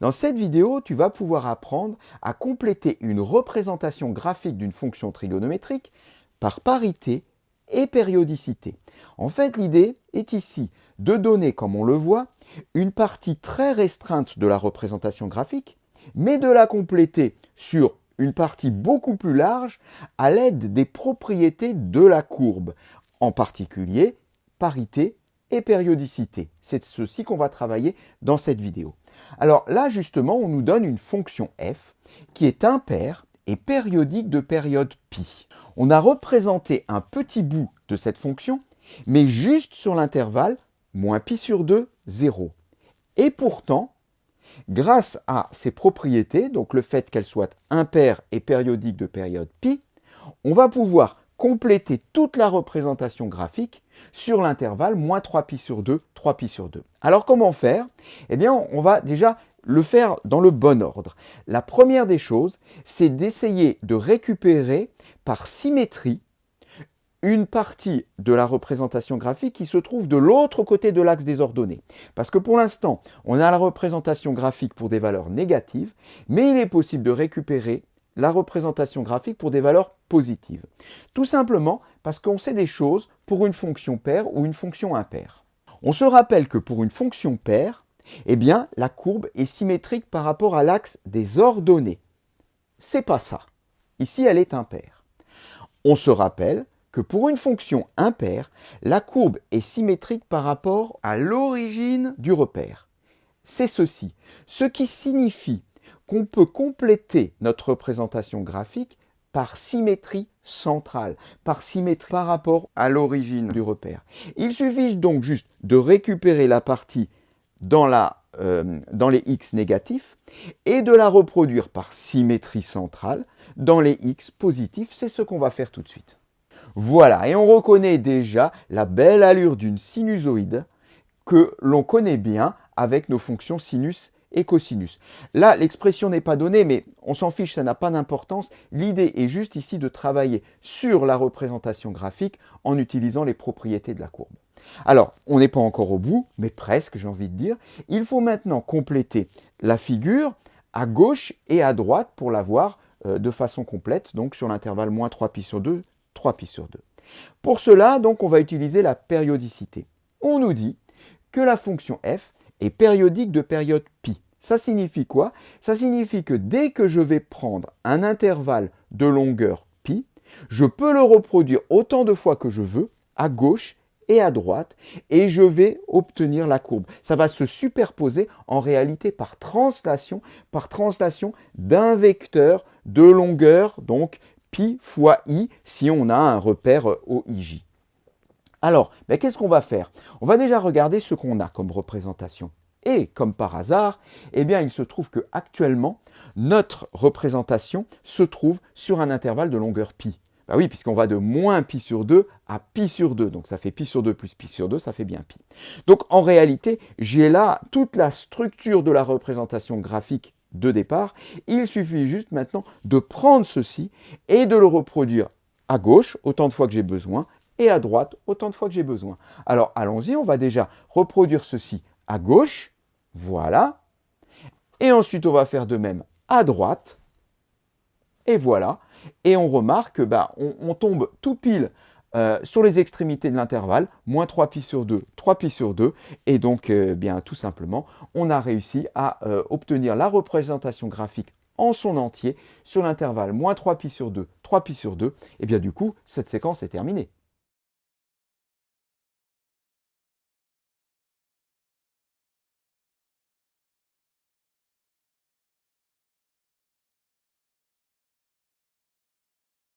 Dans cette vidéo, tu vas pouvoir apprendre à compléter une représentation graphique d'une fonction trigonométrique par parité et périodicité. En fait, l'idée est ici de donner, comme on le voit, une partie très restreinte de la représentation graphique, mais de la compléter sur une partie beaucoup plus large à l'aide des propriétés de la courbe, en particulier parité et périodicité. C'est ceci qu'on va travailler dans cette vidéo. Alors là, justement, on nous donne une fonction f qui est impaire et périodique de période pi. On a représenté un petit bout de cette fonction, mais juste sur l'intervalle moins pi sur 2, 0. Et pourtant, grâce à ces propriétés, donc le fait qu'elle soit impaire et périodique de période pi, on va pouvoir compléter toute la représentation graphique sur l'intervalle moins 3pi sur 2, 3pi sur 2. Alors comment faire? Eh bien, on va déjà le faire dans le bon ordre. La première des choses, c'est d'essayer de récupérer par symétrie une partie de la représentation graphique qui se trouve de l'autre côté de l'axe des ordonnées. Parce que pour l'instant, on a la représentation graphique pour des valeurs négatives, mais il est possible de récupérer la représentation graphique pour des valeurs positives. Tout simplement parce qu'on sait des choses pour une fonction paire ou une fonction impaire. On se rappelle que pour une fonction paire, eh bien, la courbe est symétrique par rapport à l'axe des ordonnées. C'est pas ça. Ici, elle est impaire. On se rappelle que pour une fonction impaire, la courbe est symétrique par rapport à l'origine du repère. C'est ceci, ce qui signifie qu'on peut compléter notre représentation graphique par symétrie centrale, par symétrie par rapport à l'origine du repère. Il suffit donc juste de récupérer la partie dans les x négatifs et de la reproduire par symétrie centrale dans les x positifs. C'est ce qu'on va faire tout de suite. Voilà, et on reconnaît déjà la belle allure d'une sinusoïde que l'on connaît bien avec nos fonctions sinus et cosinus. Là, l'expression n'est pas donnée, mais on s'en fiche, ça n'a pas d'importance. L'idée est juste ici de travailler sur la représentation graphique en utilisant les propriétés de la courbe. Alors, on n'est pas encore au bout, mais presque, j'ai envie de dire. Il faut maintenant compléter la figure à gauche et à droite pour la voir de façon complète, donc sur l'intervalle moins 3pi sur 2, 3pi sur 2. Pour cela, donc, on va utiliser la périodicité. On nous dit que la fonction f est périodique de période pi. Ça signifie quoi? Ça signifie que dès que je vais prendre un intervalle de longueur pi, je peux le reproduire autant de fois que je veux, à gauche et à droite, et je vais obtenir la courbe. Ça va se superposer en réalité par translation d'un vecteur de longueur, donc pi fois i, si on a un repère OIJ. Alors, qu'est-ce qu'on va faire? On va déjà regarder ce qu'on a comme représentation. Et comme par hasard, eh bien, il se trouve qu'actuellement, notre représentation se trouve sur un intervalle de longueur pi. Ben oui, puisqu'on va de moins pi sur 2 à pi sur 2. Donc ça fait pi sur 2 plus pi sur 2, ça fait bien pi. Donc en réalité, j'ai là toute la structure de la représentation graphique de départ. Il suffit juste maintenant de prendre ceci et de le reproduire à gauche autant de fois que j'ai besoin et à droite autant de fois que j'ai besoin. Alors allons-y, on va déjà reproduire ceci à gauche. Voilà. Et ensuite, on va faire de même à droite. Et voilà. Et on remarque que on tombe tout pile sur les extrémités de l'intervalle, moins 3pi sur 2, 3pi sur 2. Et donc, bien tout simplement, on a réussi à obtenir la représentation graphique en son entier sur l'intervalle moins 3pi sur 2, 3pi sur 2. Et bien du coup, cette séquence est terminée.